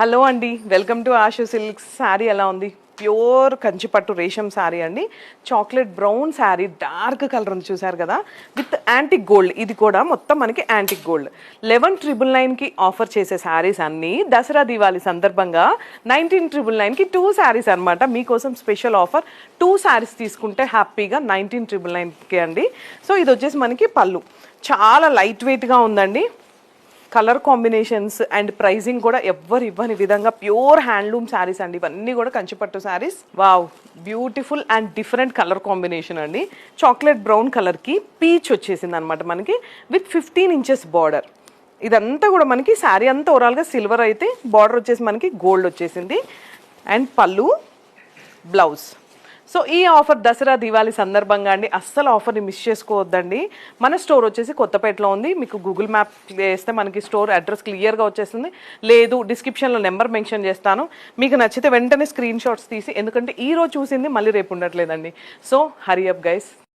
Hello అండి, welcome to Ashu silks. Sari ఎలా ఉంది? ప్యూర్ కంచిపట్టు రేషం శారీ అండి. Chocolate brown sari, dark colour ఉంది చూసారు కదా, విత్ యాంటిక్ గోల్డ్. ఇది కూడా మొత్తం మనకి యాంటిక్ గోల్డ్. 11,999కి ఆఫర్ చేసే శారీస్ అన్నీ దసరా దివాళీ సందర్భంగా 19,999కి 2 శారీస్ అనమాట. మీకోసం స్పెషల్ ఆఫర్. 2 శారీస్ తీసుకుంటే హ్యాపీగా 19,999కి అండి. సో ఇది వచ్చేసి మనకి పళ్ళు, చాలా లైట్ వెయిట్గా ఉందండి. కలర్ కాంబినేషన్స్ అండ్ ప్రైజింగ్ కూడా ఎవ్వరు ఇవ్వని విధంగా ప్యూర్ హ్యాండ్లూమ్ శారీస్ అండి. ఇవన్నీ కూడా Kanchipattu saris. Wow, beautiful and different colour combination అండి. చాక్లెట్ బ్రౌన్ కలర్కి పీచ్ వచ్చేసింది అనమాట మనకి, విత్ 15 ఇంచెస్ బార్డర్. ఇదంతా కూడా మనకి శారీ అంతా ఓవరాల్గా సిల్వర్ అయితే బార్డర్ వచ్చేసి మనకి గోల్డ్ వచ్చేసింది. అండ్ పళ్ళు, బ్లౌజ్. సో ఈ ఆఫర్ దసరా దివాళీ సందర్భంగా అండి, అస్సలు ఆఫర్ని మిస్ చేసుకోవద్దండి. మన స్టోర్ వచ్చేసి కొత్తపేటలో ఉంది. మీకు గూగుల్ మ్యాప్ వేస్తే మనకి స్టోర్ అడ్రస్ క్లియర్గా వచ్చేస్తుంది. లేదు, డిస్క్రిప్షన్లో నెంబర్ మెన్షన్ చేస్తాను. మీకు నచ్చితే వెంటనే స్క్రీన్ షాట్స్ తీసి, ఎందుకంటే ఈ రోజు చూసింది మళ్ళీ రేపు ఉండట్లేదండి. So hurry up guys.